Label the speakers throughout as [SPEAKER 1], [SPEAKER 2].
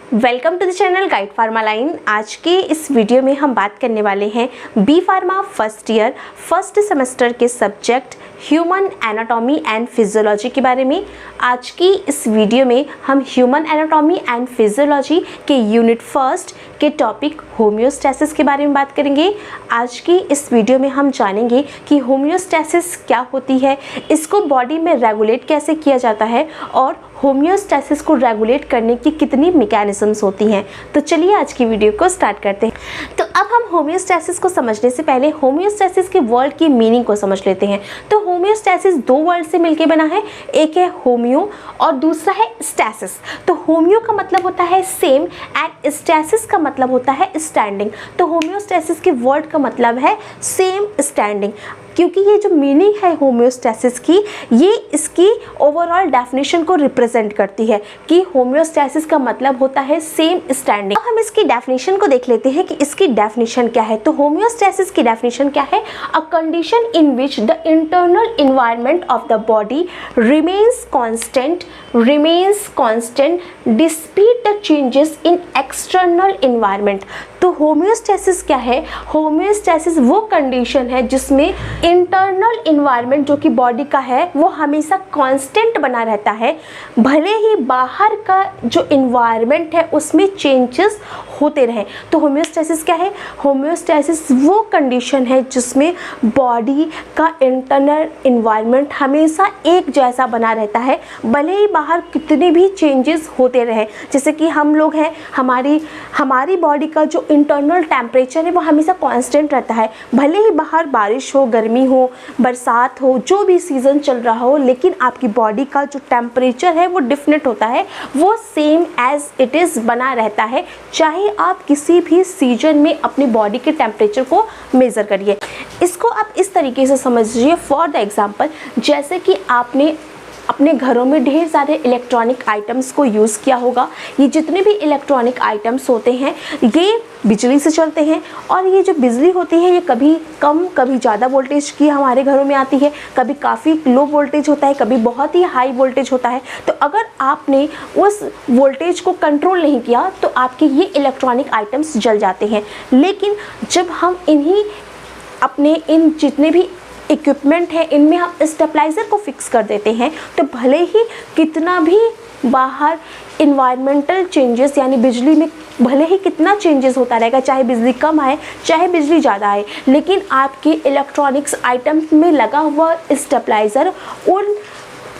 [SPEAKER 1] Welcome to the channel guide pharma line. आज के इस वीडियो में हम बात करने वाले हैं B pharma first year first semester के subject human anatomy and physiology के बारे में। आज की इस वीडियो में हम ह्यूमन एनाटॉमी एंड फिजियोलॉजी के यूनिट फर्स्ट के टॉपिक होम्योस्टैसिस के बारे में बात करेंगे। आज की इस वीडियो में हम जानेंगे कि होम्योस्टैसिस क्या होती है, इसको बॉडी में रेगुलेट कैसे किया जाता है और होम्योस्टैसिस को रेगुलेट करने की कितनी मैकेनिज्म्स होती हैं। तो चलिए आज की वीडियो को स्टार्ट करते हैं। तो अब हम होम्योस्टैसिस को समझने से पहले होम्योस्टैसिस के वर्ड की मीनिंग को समझ लेते हैं। तो होम्योस्टैसिस दो वर्ड से मिलकर बना है, एक है होम्यो और दूसरा है स्टैसिस। तो होम्यो का मतलब होता है सेम एंड स्टैसिस का मतलब होता है स्टैंडिंग। तो होम्योस्टैसिस के वर्ड का मतलब है सेम स्टैंडिंग, क्योंकि ये जो मीनिंग है होम्योस्टैसिस की, ये इसकी ओवरऑल डेफिनेशन को रिप्रेजेंट करती है कि होम्योस्टैसिस का मतलब होता है सेम स्टैंडिंग। हम इसकी डेफिनेशन को देख लेते हैं कि इसकी डेफिनेशन क्या है। तो होम्योस्टैसिस की डेफिनेशन क्या है? A condition in which the internal environment of the body remains constant despite the changes in external environment. तो होम्योस्टैसिस क्या है? होम्योस्टैसिस वो कंडीशन है जिसमें इंटरनल इन्वायरमेंट जो कि बॉडी का है वो हमेशा कांस्टेंट बना रहता है, भले ही बाहर का जो इन्वायरमेंट है उसमें चेंजेस होते रहें। तो होम्योस्टैसिस क्या है? होम्योस्टैसिस वो कंडीशन है जिसमें बॉडी का इंटरनल इन्वायरमेंट हमेशा एक जैसा बना रहता है, भले ही बाहर कितने भी चेंजेस होते रहें। जैसे कि हम लोग हैं, हमारी बॉडी का जो इंटरनल टेम्परेचर है वो हमेशा कांस्टेंट रहता है, भले ही बाहर बारिश हो, गर्मी हो, बरसात हो, जो भी सीज़न चल रहा हो, लेकिन आपकी बॉडी का जो टेम्परेचर है वो डिफरेंट होता है, वो सेम एज इट इज़ बना रहता है, चाहे आप किसी भी सीजन में अपनी बॉडी के टेम्परेचर को मेज़र करिए। इसको आप इस तरीके से समझिए, फॉर द एग्जांपल, जैसे कि आपने अपने घरों में ढेर सारे इलेक्ट्रॉनिक आइटम्स को यूज़ किया होगा। ये जितने भी इलेक्ट्रॉनिक आइटम्स होते हैं ये बिजली से चलते हैं, और ये जो बिजली होती है ये कभी कम कभी ज़्यादा वोल्टेज की हमारे घरों में आती है, कभी काफ़ी लो वोल्टेज होता है, कभी बहुत ही हाई वोल्टेज होता है। तो अगर आपने उस वोल्टेज को कंट्रोल नहीं किया तो आपके ये इलेक्ट्रॉनिक आइटम्स जल जाते हैं। लेकिन जब हम इन जितने भी इक्विपमेंट है इनमें हम स्टेबलाइज़र को फिक्स कर देते हैं, तो भले ही कितना भी बाहर इन्वायरमेंटल चेंजेस यानी बिजली में भले ही कितना चेंजेस होता रहेगा, चाहे बिजली कम आए चाहे बिजली ज़्यादा आए, लेकिन आपके इलेक्ट्रॉनिक्स आइटम्स में लगा हुआ स्टेबलाइज़र उन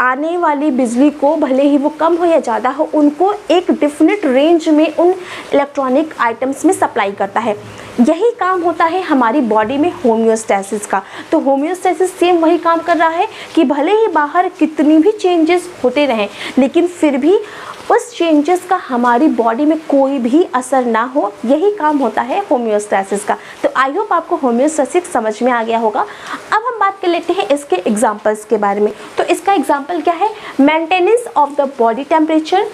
[SPEAKER 1] आने वाली बिजली को, भले ही वो कम हो या ज़्यादा हो, उनको एक डिफिनिट रेंज में उन इलेक्ट्रॉनिक आइटम्स में सप्लाई करता है। यही काम होता है हमारी बॉडी में होम्योस्टैसिस का। तो होम्योस्टैसिस सेम वही काम कर रहा है कि भले ही बाहर कितनी भी चेंजेस होते रहें, लेकिन फिर भी उस चेंजेस का हमारी बॉडी में कोई भी असर ना हो, यही काम होता है होम्योस्टैसिस का। तो आई होप आपको होम्योस्टैसिस समझ में आ गया होगा। अब हम बात कर लेते हैं इसके एग्जांपल्स के बारे में। तो इसका एग्जांपल क्या है? Maintenance of the body temperature,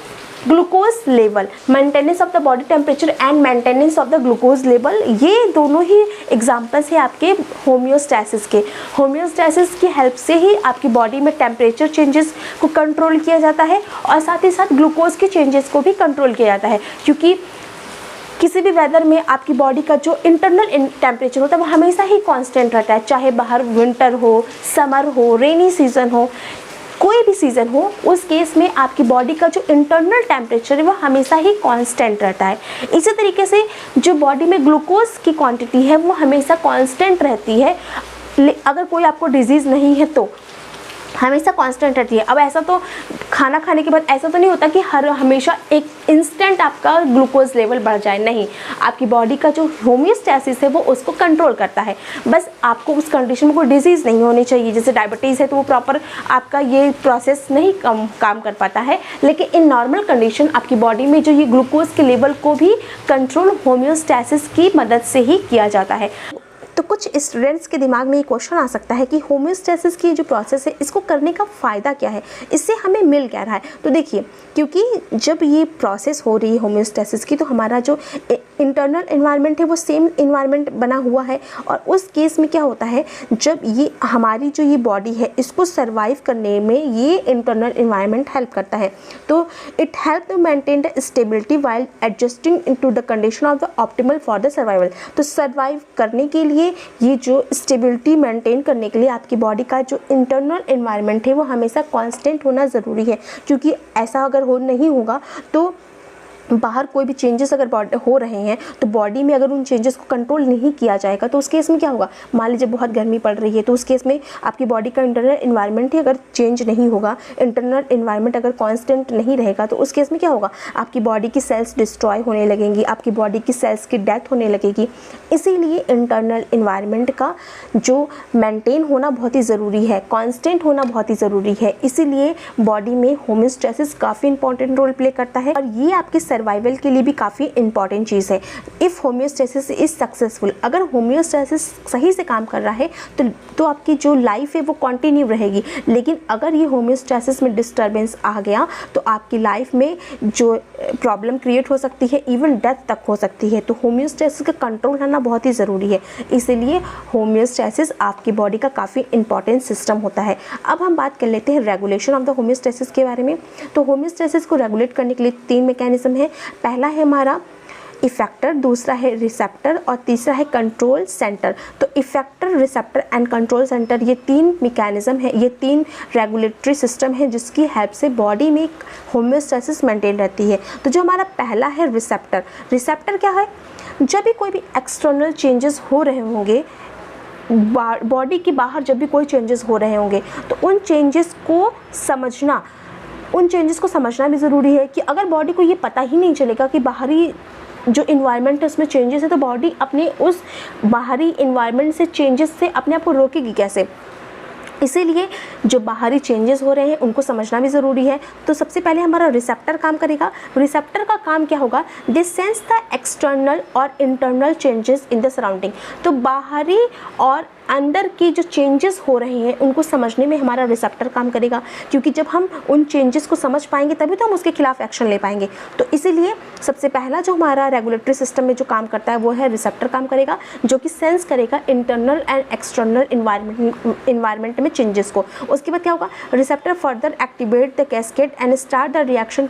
[SPEAKER 1] glucose level. Maintenance of the body temperature and maintenance of the glucose level, ये दोनों ही एग्जांपल्स हैं आपके होम्योस्टैसिस के। होम्योस्टैसिस की हेल्प से ही आपकी बॉडी में टेम्परेचर चेंजेस को कंट्रोल किया जाता है और साथ ही साथ ग्लूकोज के चेंजेस को भी कंट्रोल किया जाता है, क्योंकि किसी भी वेदर में आपकी बॉडी का जो इंटरनल टेम्परेचर होता है वो हमेशा ही कांस्टेंट रहता है, चाहे बाहर विंटर हो, समर हो, रेनी सीजन हो, कोई भी सीज़न हो, उस केस में आपकी बॉडी का जो इंटरनल टेम्परेचर है वो हमेशा ही कांस्टेंट रहता है। इसी तरीके से जो बॉडी में ग्लूकोज की क्वांटिटी है वो हमेशा कांस्टेंट रहती है। अगर कोई आपको डिजीज़ नहीं है तो हमेशा कांस्टेंट रहती है। अब ऐसा तो खाना खाने के बाद ऐसा तो नहीं होता कि हमेशा एक इंस्टेंट आपका ग्लूकोज लेवल बढ़ जाए, नहीं, आपकी बॉडी का जो होम्योस्टैसिस है वो उसको कंट्रोल करता है। बस आपको उस कंडीशन में कोई डिजीज़ नहीं होनी चाहिए। जैसे डायबिटीज़ है तो वो प्रॉपर आपका ये प्रोसेस नहीं काम कर पाता है, लेकिन इन नॉर्मल कंडीशन आपकी बॉडी में जो ये ग्लूकोज के लेवल को भी कंट्रोल होम्योस्टैसिस की मदद से ही किया जाता है। तो कुछ स्टूडेंट्स के दिमाग में ये क्वेश्चन आ सकता है कि होम्योस्टैसिस की जो प्रोसेस है इसको करने का फ़ायदा क्या है, इससे हमें मिल क्या रहा है। तो देखिए, क्योंकि जब ये प्रोसेस हो रही है होम्योस्टैसिस की, तो हमारा जो इंटरनल इन्वायरमेंट है वो सेम इन्वायरमेंट बना हुआ है, और उस केस में क्या होता है, जब ये हमारी जो ये बॉडी है इसको सर्वाइव करने में ये इंटरनल इन्वायरमेंट हेल्प करता है। तो it help to maintain the stability while adjusting into the condition of the optimal for the survival. तो सर्वाइव करने के लिए, ये जो स्टेबिलिटी मेंटेन करने के लिए आपकी बॉडी का जो इंटरनल इन्वायरमेंट है वो हमेशा कांस्टेंट होना ज़रूरी है, क्योंकि ऐसा अगर नहीं होगा तो बाहर कोई भी चेंजेस अगर बॉडी हो रहे हैं तो बॉडी में अगर उन चेंजेस को कंट्रोल नहीं किया जाएगा तो उस केस में क्या होगा, मान लीजिए बहुत गर्मी पड़ रही है तो उस केस में आपकी बॉडी का इंटरनल इन्वायरमेंट ही अगर चेंज नहीं होगा, इंटरनल इन्वायरमेंट अगर कांस्टेंट नहीं रहेगा तो उस केस में क्या होगा, आपकी बॉडी की सेल्स डिस्ट्रॉय होने लगेंगी, आपकी बॉडी की सेल्स की डेथ होने लगेगी। इसीलिए इंटरनल इन्वायरमेंट का जो मेंटेन होना बहुत ही ज़रूरी है, कांस्टेंट होना बहुत ही ज़रूरी है। इसीलिए बॉडी में होमियोस्टेसिस काफ़ी इंपॉर्टेंट रोल प्ले करता है, और ये आपके सर्वाइवल के लिए भी काफ़ी इंपॉर्टेंट चीज़ है। इफ़ होम्योस्टेसिस इज़ सक्सेसफुल, अगर होम्योस्टेसिस सही से काम कर रहा है तो आपकी जो लाइफ है वो कंटिन्यू रहेगी। लेकिन अगर ये होम्योस्टेसिस में डिस्टर्बेंस आ गया तो आपकी लाइफ में जो प्रॉब्लम क्रिएट हो सकती है, इवन डेथ तक हो सकती है। तो होम्योस्टेसिस का कंट्रोल करना बहुत ही ज़रूरी है, इसीलिए होम्योस्टेसिस आपकी बॉडी का काफ़ी इंपॉर्टेंट सिस्टम होता है। अब हम बात कर लेते हैं रेगुलेशन ऑफ द होम्योस्टेसिस के बारे में। तो होम्योस्टेसिस को रेगुलेट करने के लिए 3 मैकेनिज्म है। पहला है हमारा इफेक्टर, दूसरा है रिसेप्टर और तीसरा है कंट्रोल सेंटर। तो effector, receptor and control centre, ये 3 मैकेनिज्म है, ये 3 रेगुलेटरी सिस्टम है जिसकी हेल्प से बॉडी में होम्योस्टेसिस मेंटेन रहती है। तो जो हमारा पहला है रिसेप्टर, रिसेप्टर क्या है, जब भी कोई भी एक्सटर्नल चेंजेस हो रहे होंगे, बॉडी के बाहर जब भी कोई चेंजेस हो रहे होंगे तो उन चेंजेस को समझना भी ज़रूरी है। कि अगर बॉडी को ये पता ही नहीं चलेगा कि बाहरी जो इन्वायरमेंट है उसमें चेंजेस है, तो बॉडी अपने उस बाहरी इन्वायरमेंट से चेंजेस से अपने आप को रोकेगी कैसे। इसीलिए जो बाहरी चेंजेस हो रहे हैं उनको समझना भी ज़रूरी है। तो सबसे पहले हमारा रिसेप्टर काम करेगा। रिसेप्टर का काम क्या होगा, दिस सेंस द एक्सटर्नल और internal changes in the surrounding. तो बाहरी और अंदर की जो चेंजेस हो रहे हैं उनको समझने में हमारा रिसेप्टर काम करेगा, क्योंकि जब हम उन चेंजेस को समझ पाएंगे तभी तो हम उसके खिलाफ एक्शन ले पाएंगे। तो इसीलिए सबसे पहला जो हमारा रेगुलेटरी सिस्टम में जो काम करता है वो है रिसेप्टर काम करेगा, जो कि सेंस करेगा इंटरनल एंड एक्सटर्नल इन्वायरमेंट में चेंजेस को। उसके बाद क्या होगा, receptor further activate the cascade and start the reaction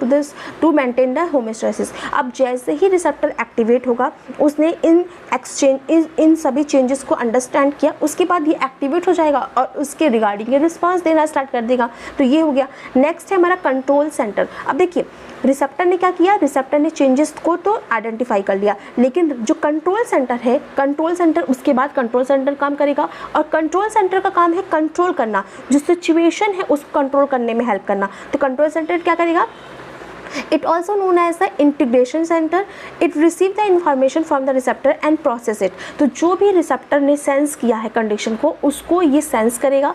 [SPEAKER 1] to maintain the homeostasis. अब जैसे ही रिसेप्टर एक्टिवेट होगा, उसने इन सभी चेंजेस को अंडरस्टैंड किया, उसके बाद ये एक्टिवेट हो जाएगा और उसके रिगार्डिंग ये रिस्पांस देना स्टार्ट कर देगा। तो ये हो गया। नेक्स्ट है हमारा कंट्रोल सेंटर। अब देखिए रिसेप्टर ने क्या किया, रिसेप्टर ने चेंजेस को तो आइडेंटिफाई कर लिया, लेकिन जो कंट्रोल सेंटर है, कंट्रोल सेंटर उसके बाद कंट्रोल सेंटर काम करेगा, और कंट्रोल सेंटर का काम है कंट्रोल करना, जो सिचुएशन है उसको कंट्रोल करने में हेल्प करना। तो कंट्रोल सेंटर क्या करेगा, it also known as the integration center, it receive the information from the receptor and process it। तो जो भी रिसेप्टर ने सेंस किया है कंडीशन को, उसको ये सेंस करेगा,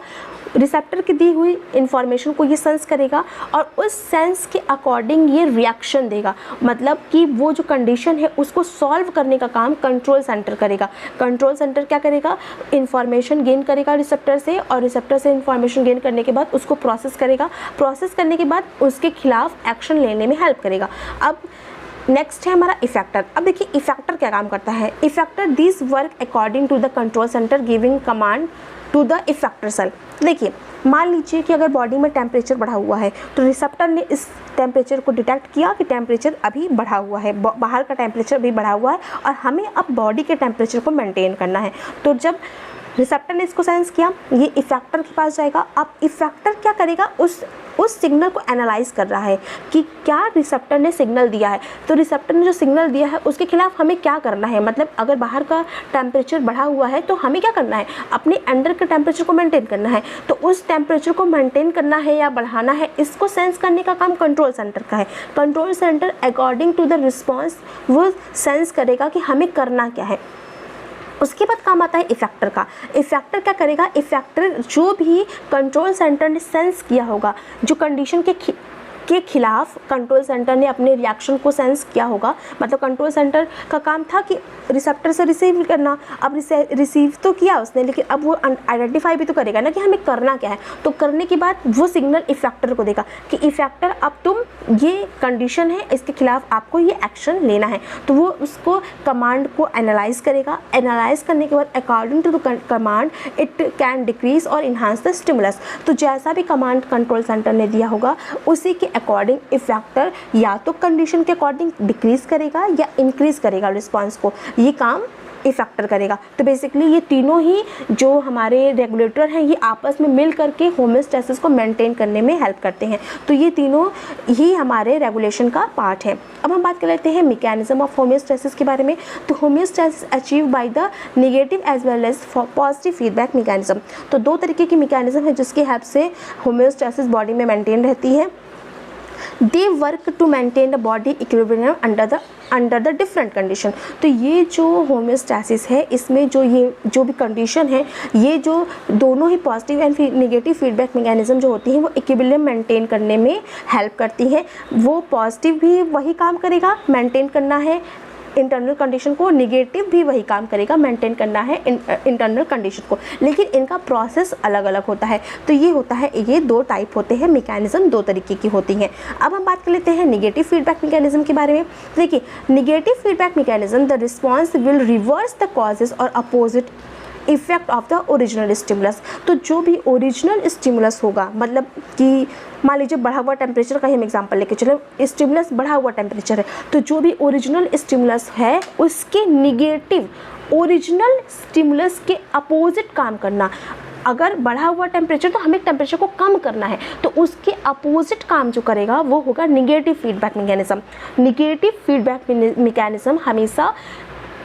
[SPEAKER 1] रिसेप्टर की दी हुई इंफॉर्मेशन को ये सेंस करेगा और उस सेंस के अकॉर्डिंग ये रिएक्शन देगा। मतलब कि वो जो कंडीशन है उसको सॉल्व करने का काम कंट्रोल सेंटर करेगा। कंट्रोल सेंटर क्या करेगा, इंफॉर्मेशन गेन करेगा रिसेप्टर से, और रिसेप्टर से इंफॉर्मेशन गेन करने के बाद उसको प्रोसेस करेगा, प्रोसेस करने के बाद उसके खिलाफ एक्शन लेने में हेल्प करेगा। अब नेक्स्ट है हमारा इफेक्टर। अब देखिए इफेक्टर क्या काम करता है। Effector this work according to the control centre giving command to the effector cell. देखिए मान लीजिए कि अगर बॉडी में टेम्परेचर बढ़ा हुआ है तो रिसेप्टर ने इस टेम्परेचर को डिटेक्ट किया कि टेम्परेचर अभी बढ़ा हुआ है, बाहर का टेम्परेचर अभी बढ़ा हुआ है और हमें अब बॉडी के टेम्परेचर को मेंटेन करना है। तो जब रिसेप्टर ने इसको सेंस किया, ये इफेक्टर के पास जाएगा। अब इफेक्टर क्या करेगा, उस सिग्नल को एनालाइज कर रहा है कि क्या रिसेप्टर ने सिग्नल दिया है। तो रिसेप्टर ने जो सिग्नल दिया है उसके खिलाफ हमें क्या करना है, मतलब अगर बाहर का टेम्परेचर बढ़ा हुआ है तो हमें क्या करना है, अपने अंदर के टेम्परेचर को मेंटेन करना है। तो उस टेम्परेचर को मेंटेन करना है या बढ़ाना है, इसको सेंस करने का काम कंट्रोल सेंटर का है। Control centre according to the response वो सेंस करेगा कि हमें करना क्या है। उसके बाद काम आता है इफेक्टर का। इफेक्टर क्या करेगा, इफेक्टर जो भी कंट्रोल सेंटर ने सेंस किया होगा, जो कंडीशन के के खिलाफ कंट्रोल सेंटर ने अपने रिएक्शन को सेंस किया होगा। मतलब कंट्रोल सेंटर का काम था कि रिसेप्टर से रिसीव करना, अब रिसीव तो किया उसने, लेकिन अब वो आइडेंटिफाई भी तो करेगा ना कि हमें करना क्या है। तो करने के बाद वो सिग्नल इफेक्टर को देगा कि इफेक्टर अब तुम ये कंडीशन है, इसके खिलाफ आपको ये एक्शन लेना है। तो वो उसको कमांड को एनालाइज करेगा। एनालाइज करने के बाद according to the command it can decrease और इन्हांस द स्टिमुलस। तो जैसा भी कमांड कंट्रोल सेंटर ने दिया होगा उसी के अकॉर्डिंग इफेक्टर या तो कंडीशन के अकॉर्डिंग डिक्रीज करेगा या इंक्रीज करेगा रिस्पॉन्स को, ये काम इफेक्टर करेगा। तो बेसिकली ये तीनों ही जो हमारे रेगुलेटर हैं ये आपस में मिल करके होमियोस्टेसिस को मेंटेन करने में हेल्प करते हैं। तो ये तीनों ही हमारे रेगुलेशन का पार्ट है। अब हम बात कर लेते हैं मैकेनिज्म ऑफ होमियोस्टेसिस के बारे में। तो homeostasis achieve by the negative as well as positive feedback mechanism. तो दो तरीके की मैकेनिज्म है जिसकी हेल्प से होमियोस्टेसिस बॉडी में मेंटेन रहती है। They work to maintain the body equilibrium under the different condition. तो ये जो होमियोस्टेसिस है इसमें जो भी कंडीशन है, ये जो दोनों ही positive and negative feedback mechanism जो होती हैं वो इक्विलिब्रियम मेंटेन करने में हेल्प करती हैं। वो पॉजिटिव भी वही काम करेगा, मेंटेन करना है इंटरनल कंडीशन को, नेगेटिव भी वही काम करेगा, मेंटेन करना है इंटरनल कंडीशन को, लेकिन इनका प्रोसेस अलग अलग होता है। तो ये होता है, ये दो टाइप होते हैं, मैकेनिज्म दो तरीके की होती हैं। अब हम बात कर लेते हैं नेगेटिव फीडबैक मैकेनिज्म के बारे में। देखिए, negative feedback mechanism the response will reverse the causes और opposite effect of the original stimulus. तो जो भी ओरिजिनल स्टिमुलस होगा, मतलब कि मान लीजिए बढ़ा हुआ टेम्परेचर का ही हम एग्जांपल लेके चलो, स्टिमुलस बढ़ा हुआ टेम्परेचर है, तो जो भी ओरिजिनल स्टिमुलस है उसके निगेटिव ओरिजिनल स्टिमुलस के अपोजिट काम करना। अगर बढ़ा हुआ टेम्परेचर तो हमें टेम्परेचर को कम करना है, तो उसके अपोजिट काम जो करेगा वो होगा negative feedback mechanism. Negative feedback mechanism हमेशा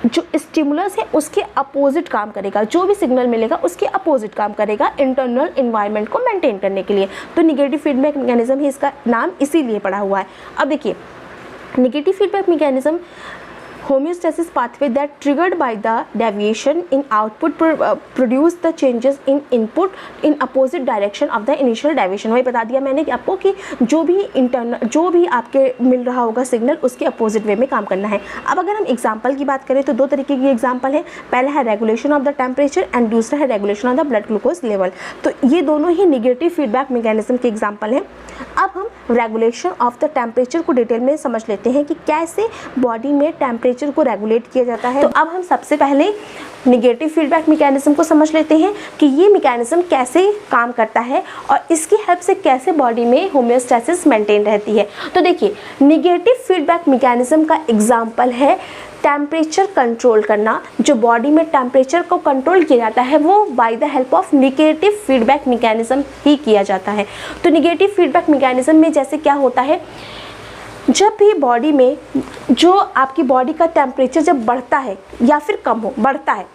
[SPEAKER 1] जो स्टिमुलस है उसके अपोजिट काम करेगा, जो भी सिग्नल मिलेगा उसके अपोजिट काम करेगा इंटरनल इन्वायरमेंट को मेंटेन करने के लिए। तो निगेटिव फीडबैक मैकेनिज्म ही इसका नाम इसीलिए पड़ा हुआ है। अब देखिए, negative feedback mechanism homeostasis pathway that triggered by the deviation in output produce the changes in input in opposite direction of the initial deviation। वही बता दिया मैंने कि आपको कि जो भी आपके मिल रहा होगा सिग्नल उसके अपोजिट वे में काम करना है। अब अगर हम एग्जांपल की बात करें तो दो तरीके की एग्जांपल है, पहला है regulation of the temperature and दूसरा है regulation of the blood glucose level. तो ये दोनों ही निगेटिव फीडबैक मैकेनिज्म के एग्जांपल हैं। अब हम रेगुलेशन ऑफ द टेम्परेचर को डिटेल में समझ लेते हैं कि कैसे बॉडी में टेम्परेचर को रेगुलेट किया जाता है। तो अब हम सबसे पहले नेगेटिव फीडबैक मैकेनिज्म को समझ लेते हैं कि ये मैकेनिज्म कैसे काम करता है और इसकी हेल्प से कैसे बॉडी में होमियोस्टेसिस मेंटेन रहती है। तो देखिए, नेगेटिव फीडबैक मैकेनिज्म का एग्जांपल है टेम्परेचर कंट्रोल करना। जो बॉडी में टेम्परेचर को कंट्रोल किया जाता है वो by the help of negative feedback mechanism ही किया जाता है। तो नेगेटिव फीडबैक मैकेनिज्म में जैसे क्या होता है, जब भी बॉडी में जो आपकी बॉडी का टेम्परेचर जब बढ़ता है या फिर कम हो, बढ़ता है,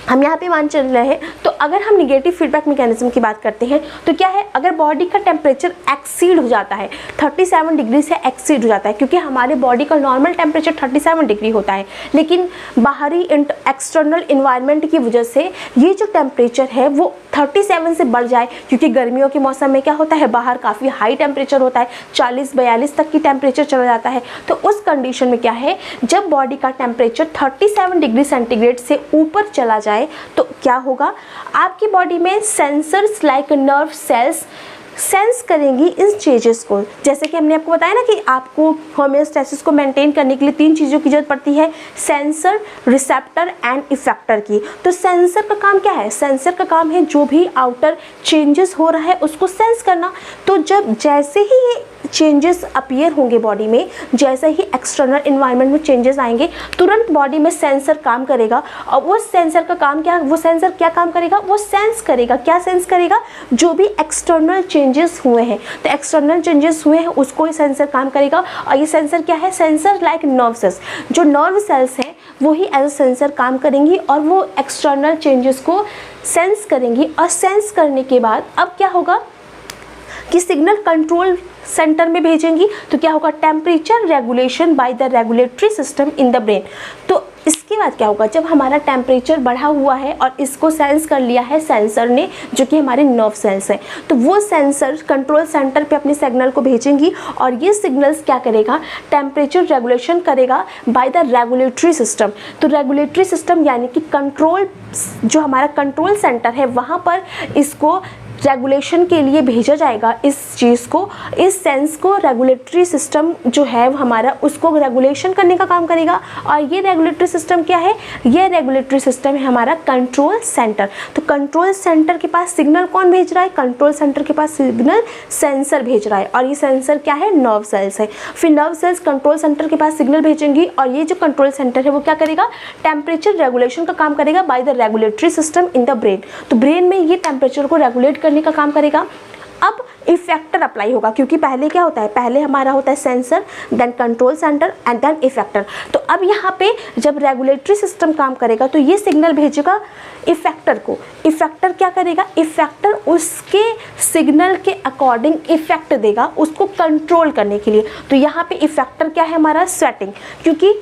[SPEAKER 1] हम यहाँ पे मान चल रहे हैं, तो अगर हम नेगेटिव फीडबैक मैकेनिज्म की बात करते हैं तो क्या है, अगर बॉडी का टेम्परेचर एक्सीड हो जाता है 37 डिग्री से एक्सीड हो जाता है, क्योंकि हमारे बॉडी का नॉर्मल टेम्परेचर 37 डिग्री होता है, लेकिन बाहरी एक्सटर्नल इन्वायरमेंट की वजह से ये जो टेम्परेचर है वो 37 से बढ़ जाए, क्योंकि गर्मियों के मौसम में क्या होता है, बाहर काफ़ी हाई टेम्परेचर होता है, 40-42 तक की टेम्परेचर चला जाता है। तो उस कंडीशन में क्या है, जब बॉडी का टेम्परेचर 37 डिग्री सेंटीग्रेड से ऊपर चला जाए तो क्या होगा, आपकी बॉडी में sensors like nerve cells sense करेंगी इन चेंजेस को। जैसे कि हमने आपको बताया ना कि आपको होमियोस्टेसिस को मेंटेन करने के लिए 3 चीज़ों की जरूरत पड़ती है, सेंसर, रिसेप्टर एंड इफेक्टर की। तो सेंसर का काम क्या है, सेंसर का काम है जो भी आउटर चेंजेस हो रहा है उसको सेंस करना। तो जब जैसे ही ये चेंजेस अपीयर होंगे बॉडी में, जैसे ही एक्सटर्नल इन्वायरमेंट में चेंजेस आएंगे, तुरंत बॉडी में सेंसर काम करेगा। और वो सेंसर का काम क्या, वो सेंसर क्या काम करेगा, वो सेंस करेगा। क्या सेंस करेगा, जो भी एक्सटर्नल चेंजेस हुए हैं, तो एक्सटर्नल चेंजेस हुए हैं उसको ही सेंसर काम करेगा। और ये सेंसर क्या है, सेंसर लाइक नर्व सेल्स, जो नर्व सेल्स हैं वो ही एज अ सेंसर काम करेंगी और वो एक्सटर्नल चेंजेस को सेंस करेंगी। और सेंस करने के बाद अब क्या होगा कि सिग्नल कंट्रोल सेंटर में भेजेंगी। तो क्या होगा, temperature regulation by the regulatory system in the brain. तो इसके बाद क्या होगा, जब हमारा टेम्परेचर बढ़ा हुआ है और इसको सेंस कर लिया है सेंसर ने, जो कि हमारे नर्व सेल्स हैं, तो वो सेंसर कंट्रोल सेंटर पे अपने सिग्नल को भेजेंगी और ये सिग्नल्स क्या करेगा, टेम्परेचर रेगुलेशन करेगा बाय द रेगुलेटरी सिस्टम। तो रेगुलेटरी सिस्टम यानी कि कंट्रोल, जो हमारा कंट्रोल सेंटर है वहाँ पर इसको रेगुलेशन के लिए भेजा जाएगा। इस चीज़ को, इस सेंस को रेगुलेटरी सिस्टम जो है हमारा, उसको रेगुलेशन करने का काम करेगा। और ये रेगुलेटरी सिस्टम क्या है, ये रेगुलेटरी सिस्टम है हमारा कंट्रोल सेंटर। तो कंट्रोल सेंटर के पास सिग्नल कौन भेज रहा है, कंट्रोल सेंटर के पास सिग्नल सेंसर भेज रहा है, और ये सेंसर क्या है, नर्व सेल्स है। फिर नर्व सेल्स कंट्रोल सेंटर के पास सिग्नल भेजेंगी और ये जो कंट्रोल सेंटर है वो क्या करेगा, टेम्परेचर रेगुलेशन का काम करेगा by the regulatory system in the brain. तो ब्रेन में ये टेम्परेचर को रेगुलेट करने का काम करेगा। अब इफेक्टर अप्लाई होगा, क्योंकि पहले क्या होता है, पहले हमारा होता है sensor, then control centre and then effector. तो अब यहाँ पे जब रेगुलेटरी सिस्टम काम करेगा तो ये सिग्नल भेजेगा इफेक्टर को। इफेक्टर क्या करेगा, इफेक्टर उसके सिग्नल के अकॉर्डिंग इफेक्ट देगा उसको कंट्रोल करने के लिए। तो यहाँ पे इफेक्टर क्या है हमारा, स्वेटिंग, क्योंकि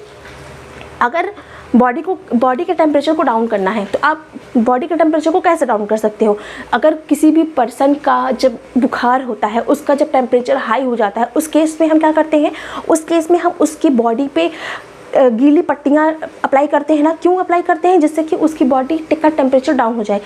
[SPEAKER 1] अगर बॉडी के टेम्परेचर को डाउन करना है तो आप बॉडी के टेम्परेचर को कैसे डाउन कर सकते हो, अगर किसी भी पर्सन का जब बुखार होता है, उसका जब टेम्परेचर हाई हो जाता है, उस केस में हम क्या करते हैं, उस केस में हम उसकी बॉडी पे गीली पट्टियाँ अप्लाई करते हैं ना। क्यों अप्लाई करते हैं, जिससे कि उसकी बॉडी का टेम्परेचर डाउन हो जाए।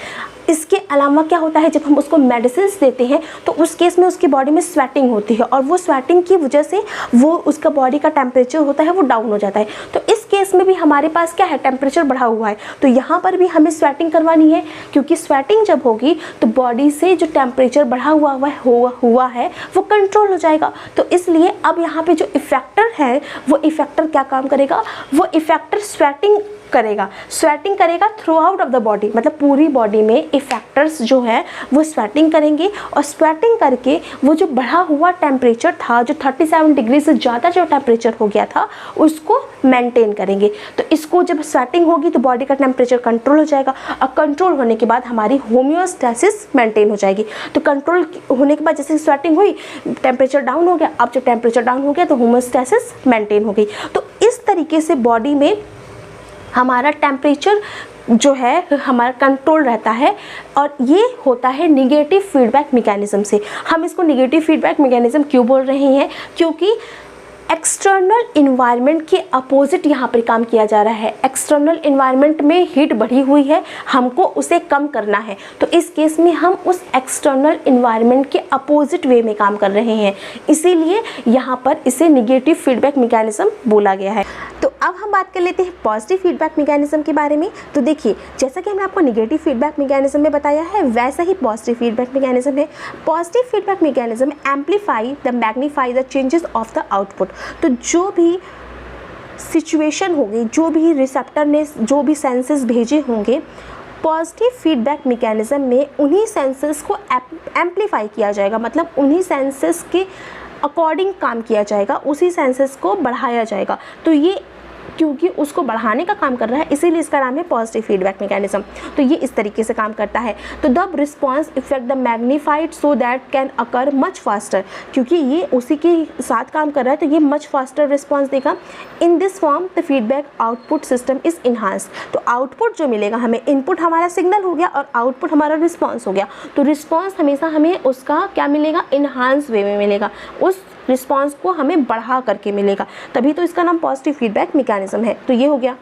[SPEAKER 1] इसके अलावा क्या होता है, जब हम उसको मेडिसिन देते हैं तो उस केस में उसकी बॉडी में स्वेटिंग होती है और वो स्वेटिंग की वजह से वो उसका बॉडी का टेम्परेचर होता है वो डाउन हो जाता है। तो इस केस में भी हमारे पास क्या है, टेम्परेचर बढ़ा हुआ है, तो यहाँ पर भी हमें स्वेटिंग करवानी है, क्योंकि स्वेटिंग जब होगी तो बॉडी से जो टेम्परेचर बढ़ा हुआ है वो कंट्रोल हो जाएगा। तो इसलिए अब यहाँ पे जो इफेक्टर है वो इफेक्टर क्या काम करेगा, वो इफेक्टर स्वेटिंग करेगा through out of the body, मतलब पूरी बॉडी में इफेक्टर्स जो है वो स्वेटिंग करेंगे और स्वेटिंग करके वो जो बढ़ा हुआ टेम्परेचर था, जो 37 डिग्री से ज़्यादा जो टेम्परेचर हो गया था, उसको मेंटेन करेंगे। तो इसको जब स्वेटिंग होगी तो बॉडी का टेम्परेचर कंट्रोल हो जाएगा और कंट्रोल होने के बाद हमारी होम्योस्टैसिस मेंटेन हो जाएगी। तो कंट्रोल होने के बाद जैसे स्वेटिंग हुई, टेम्परेचर डाउन हो गया, अब जब टेम्परेचर डाउन हो गया तो होम्योस्टैसिस मेंटेन हो गई। तो इस तरीके से बॉडी में हमारा टेम्परेचर जो है हमारा कंट्रोल रहता है और ये होता है निगेटिव फीडबैक मैकेनिज्म से। हम इसको निगेटिव फीडबैक मैकेनिज्म क्यों बोल रहे हैं, क्योंकि एक्सटर्नल इन्वायरमेंट के अपोजिट यहाँ पर काम किया जा रहा है। एक्सटर्नल इन्वायरमेंट में हीट बढ़ी हुई है, हमको उसे कम करना है, तो इस केस में हम उस एक्सटर्नल इन्वायरमेंट के अपोजिट वे में काम कर रहे हैं, इसीलिए यहाँ पर इसे निगेटिव फीडबैक मैकेनिज्म बोला गया है। तो अब हम बात कर लेते हैं पॉजिटिव फीडबैक मैकेनिज्म के बारे में। तो देखिए, जैसा कि हमने आपको निगेटिव फीडबैक मैकेनिज्म में बताया है, वैसा ही पॉजिटिव फीडबैक मैकेनिज्म है। Positive feedback mechanism amplify the magnify the changes of the output. तो जो भी सिचुएशन होगी, जो भी रिसेप्टर ने जो भी सेंसेस भेजे होंगे, पॉजिटिव फीडबैक मैकेनिज्म में उन्हीं सेंसेस को एम्पलीफाई किया जाएगा, मतलब उन्हीं सेंसेस के अकॉर्डिंग काम किया जाएगा, उसी सेंसेस को बढ़ाया जाएगा। तो ये क्योंकि उसको बढ़ाने का काम कर रहा है, इसीलिए इसका नाम है पॉजिटिव फीडबैक मैकेनिज्म। तो ये इस तरीके से काम करता है। तो the response effect the magnified so that can occur much faster, क्योंकि ये उसी के साथ काम कर रहा है तो ये मच फास्टर रिस्पॉन्स देगा। In this form the feedback output system is enhance. तो आउटपुट जो मिलेगा हमें, इनपुट हमारा सिग्नल हो गया और आउटपुट हमारा रिस्पॉन्स हो गया, तो रिस्पॉन्स हमेशा हमें उसका क्या मिलेगा, इन्हांस वे में मिलेगा, उस रिस्पॉन्स को हमें बढ़ा करके मिलेगा, तभी तो इसका नाम पॉजिटिव फीडबैक मैकेनिज्म है। तो ये हो गया।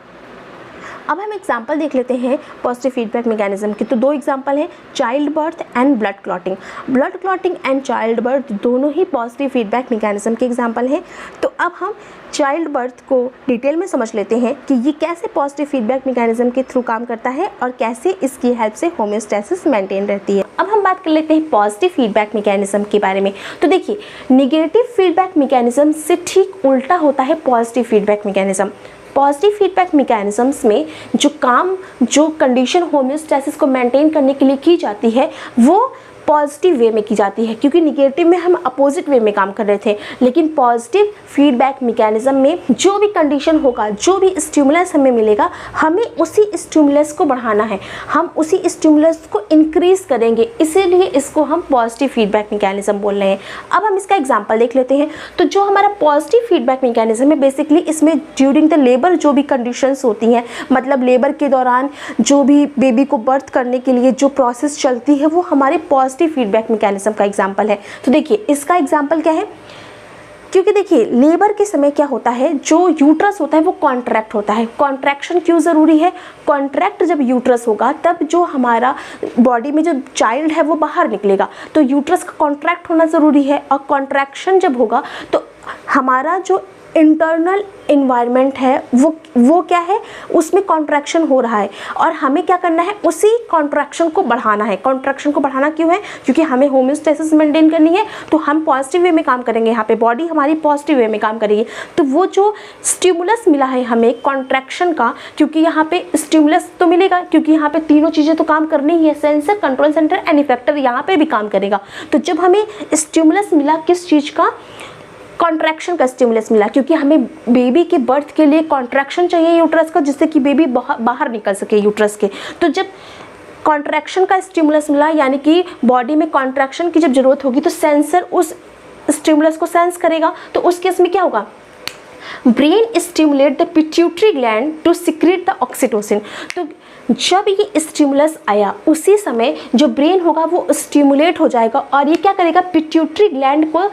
[SPEAKER 1] अब हम एग्जाम्पल देख लेते हैं पॉजिटिव फीडबैक मैकेनिज्म की। तो दो एग्जाम्पल हैं, child birth and blood clotting. Blood clotting and child birth दोनों ही पॉजिटिव फीडबैक मैकेनिज्म के एग्जाम्पल हैं। तो अब हम चाइल्ड बर्थ को डिटेल में समझ लेते हैं कि ये कैसे पॉजिटिव फीडबैक मैकेनिज्म के थ्रू काम करता है और कैसे इसकी हेल्प से होम्योस्टैसिस मेंटेन रहती है। अब हम बात कर लेते हैं पॉजिटिव फीडबैक मैकेनिज्म के बारे में। तो देखिए, निगेटिव फीडबैक मैकेनिज्म से ठीक उल्टा होता है positive feedback mechanism. Positive feedback mechanisms में जो कंडीशन होम्योस्टैसिस को मेंटेन करने के लिए की जाती है वो पॉजिटिव वे में की जाती है, क्योंकि निगेटिव में हम अपोजिट वे में काम कर रहे थे। लेकिन पॉजिटिव फीडबैक मैकेनिज्म में जो भी कंडीशन होगा, जो भी स्टिमुलस हमें मिलेगा, हमें उसी स्टिमुलस को बढ़ाना है, हम उसी स्टिमुलस को इंक्रीज करेंगे, इसीलिए इसको हम पॉजिटिव फीडबैक मैकेनिज्म बोल रहे हैं। अब हम इसका एग्जांपल देख लेते हैं। तो जो हमारा पॉजिटिव फीडबैक मैकेनिज्म है, बेसिकली इसमें ड्यूरिंग द लेबर जो भी कंडीशंस होती हैं, मतलब लेबर के दौरान जो भी बेबी को बर्थ करने के लिए जो प्रोसेस चलती है, वो हमारे पॉजिटिव फीडबैक मैकेनिज्म का एग्जांपल है। तो देखिए इसका एग्जांपल क्या है, क्योंकि देखिए लेबर के समय क्या होता है, जो यूट्रस होता है वो कॉन्ट्रैक्ट होता है। कॉन्ट्रैक्शन क्यों ज़रूरी है? कॉन्ट्रैक्ट जब यूट्रस होगा तब जो हमारा बॉडी में जो चाइल्ड है वो बाहर निकलेगा, तो यूट्रस का कॉन्ट्रैक्ट होना ज़रूरी है। और कॉन्ट्रैक्शन जब होगा तो हमारा जो इंटरनल इन्वायरमेंट है वो क्या है, उसमें कॉन्ट्रैक्शन हो रहा है, और हमें क्या करना है, उसी कॉन्ट्रैक्शन को बढ़ाना है। कॉन्ट्रैक्शन को बढ़ाना क्यों है? क्योंकि हमें होम्योस्टेसिस मेंटेन करनी है, तो हम पॉजिटिव वे में काम करेंगे, यहाँ पे बॉडी हमारी पॉजिटिव वे में काम करेगी। तो वो जो स्टिमुलस मिला है हमें कॉन्ट्रैक्शन का, क्योंकि यहाँ पे स्टिमुलस तो मिलेगा, क्योंकि यहाँ पे तीनों चीज़ें तो काम करनी ही है, sensor, control centre and effector यहाँ पे भी काम करेगा। तो जब हमें स्टिमुलस मिला किस चीज़ का, कॉन्ट्रैक्शन का स्टिमुलस मिला, क्योंकि हमें बेबी के बर्थ के लिए कॉन्ट्रैक्शन चाहिए यूट्रस का, जिससे कि बेबी बाहर निकल सके यूट्रस के। तो जब कॉन्ट्रैक्शन का स्टिमुलस मिला, यानी कि बॉडी में कॉन्ट्रैक्शन की जब जरूरत होगी, तो सेंसर उस स्टिमुलस को सेंस करेगा। तो उस केस में क्या होगा, brain stimulate the pituitary gland to secrete the oxytocin. तो जब ये स्टिमुलस आया उसी समय जो ब्रेन होगा वो स्टिमुलेट हो जाएगा, और ये क्या करेगा, पिट्यूटरी ग्लैंड को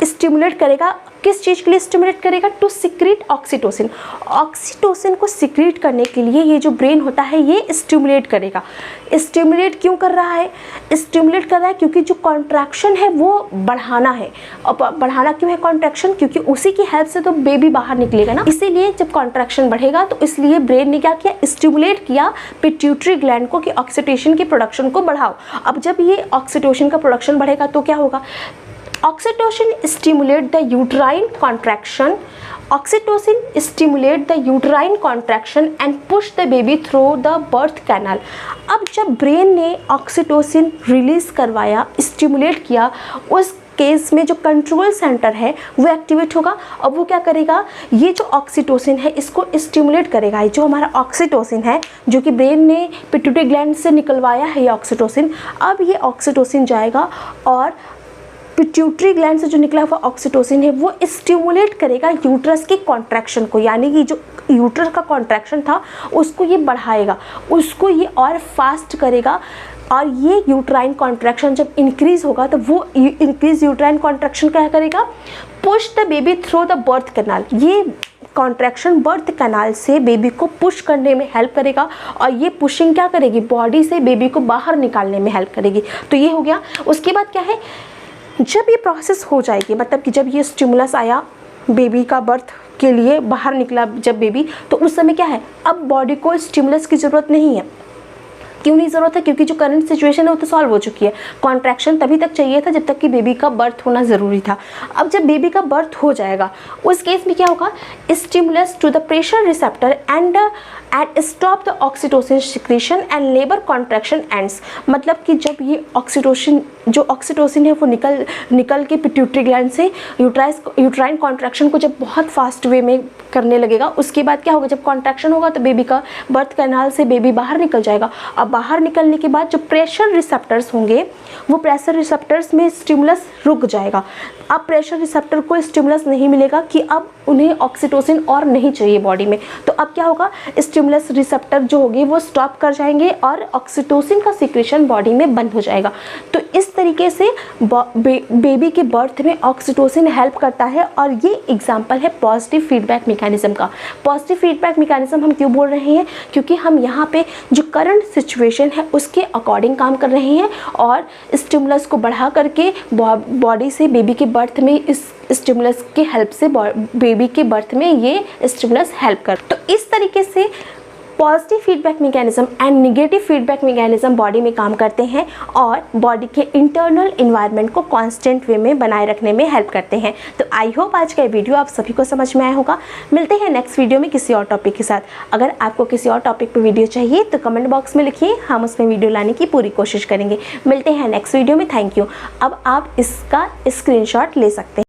[SPEAKER 1] स्टिमुलेट करेगा। किस चीज़ के लिए स्टिमुलेट करेगा? To secrete oxytocin. ऑक्सीटोसिन को सिक्रेट करने के लिए ये जो ब्रेन होता है ये स्टिमुलेट करेगा। स्टिमुलेट क्यों कर रहा है? स्टिमुलेट कर रहा है क्योंकि जो कॉन्ट्रैक्शन है वो बढ़ाना है। और बढ़ाना क्यों है कॉन्ट्रैक्शन? क्योंकि उसी की हेल्प से तो बेबी बाहर निकलेगा ना, इसीलिए जब कॉन्ट्रैक्शन बढ़ेगा तो इसलिए ब्रेन ने क्या किया, स्टिमुलेट किया पिट्यूटरी ग्लैंड को कि ऑक्सीटोसिन की प्रोडक्शन को बढ़ाओ। अब जब ये ऑक्सीटोसिन का प्रोडक्शन बढ़ेगा तो क्या होगा, Oxytocin stimulate the uterine contraction. Oxytocin stimulate the uterine contraction and push the baby through the birth canal. अब जब ब्रेन ने ऑक्सीटोसिन रिलीज करवाया, स्टिमुलेट किया, उस केस में जो कंट्रोल सेंटर है वो एक्टिवेट होगा। अब वो क्या करेगा, ये जो ऑक्सीटोसिन है इसको स्टिमुलेट करेगा। जो हमारा ऑक्सीटोसिन है जो कि ब्रेन ने पिट्यूटरी ग्लैंड से निकलवाया है ये ऑक्सीटोसिन, अब ये ऑक्सीटोसिन जाएगा और पिट्यूटरी ग्लैंड से जो निकला हुआ ऑक्सीटोसिन है वो स्टिमुलेट करेगा यूट्रस के कॉन्ट्रैक्शन को, यानी कि जो यूट्रस का कॉन्ट्रैक्शन था उसको ये बढ़ाएगा, उसको ये और फास्ट करेगा। और ये यूट्राइन कॉन्ट्रैक्शन जब इंक्रीज होगा तो वो इंक्रीज यूट्राइन कॉन्ट्रैक्शन क्या करेगा, push the baby through the birth canal. ये कॉन्ट्रैक्शन बर्थ कैनाल से बेबी को पुश करने में हेल्प करेगा, और ये पुशिंग क्या करेगी, बॉडी से बेबी को बाहर निकालने में हेल्प करेगी। तो ये हो गया। उसके बाद क्या है, जब ये प्रोसेस हो जाएगी, मतलब कि जब ये स्टिमुलस आया बेबी का बर्थ के लिए, बाहर निकला जब बेबी, तो उस समय क्या है, अब बॉडी को स्टिमुलस की ज़रूरत नहीं है। क्यों नहीं ज़रूरत है? क्योंकि जो करंट सिचुएशन है वो तो सॉल्व हो चुकी है। कॉन्ट्रैक्शन तभी तक चाहिए था जब तक कि बेबी का बर्थ होना ज़रूरी था। अब जब बेबी का बर्थ हो जाएगा उस केस में क्या होगा, stimulus to the pressure receptor and stop the oxytocin secretion and labour contraction ends. मतलब कि जब ये ऑक्सीटोसिन है वो निकल के पिट्यूटरी ग्लैंड से यूट्राइन कॉन्ट्रैक्शन को जब बहुत फास्ट वे में करने लगेगा, उसके बाद क्या होगा, जब कॉन्ट्रैक्शन होगा तो बेबी का बर्थ कैनाल से बेबी बाहर निकल जाएगा। अब बाहर निकलने के बाद जो प्रेशर रिसेप्टर्स होंगे वो प्रेशर रिसेप्टर्स में स्टिमुलस रुक जाएगा। अब प्रेशर रिसेप्टर को स्टिमुलस नहीं मिलेगा कि अब उन्हें ऑक्सीटोसिन और नहीं चाहिए बॉडी में, तो अब क्या होगा, स्टिमुलस रिसेप्टर जो होंगे वो स्टॉप कर जाएंगे और ऑक्सीटोसिन का सिक्रेशन बॉडी में बंद हो जाएगा। तो इस तरीके से बेबी के बर्थ में ऑक्सीटोसिन हेल्प करता है, और ये एग्जाम्पल है पॉजिटिव फीडबैक मैकेनिज्म का। पॉजिटिव फीडबैक मैकेनिज्म हम क्यों बोल रहे हैं, क्योंकि हम यहाँ पे जो करंट सिचुएशन है उसके अकॉर्डिंग काम कर रहे हैं, और स्टिमुलस को बढ़ा करके बॉडी से बेबी के बर्थ में इस स्टिमुलस के हेल्प से बेबी के बर्थ में ये स्टिमुलस हेल्प कर। तो इस तरीके से positive feedback mechanism and negative feedback mechanism body में काम करते हैं और बॉडी के इंटरनल इन्वायरमेंट को कांस्टेंट वे में बनाए रखने में हेल्प करते हैं। तो आई होप आज का ये वीडियो आप सभी को समझ में आया होगा। मिलते हैं नेक्स्ट वीडियो में किसी और टॉपिक के साथ। अगर आपको किसी और टॉपिक पर वीडियो चाहिए तो कमेंट बॉक्स में लिखिए, हम उसमें वीडियो लाने की पूरी कोशिश करेंगे। मिलते हैं नेक्स्ट वीडियो में। Thank you. अब आप इसका स्क्रीनशॉट ले सकते हैं।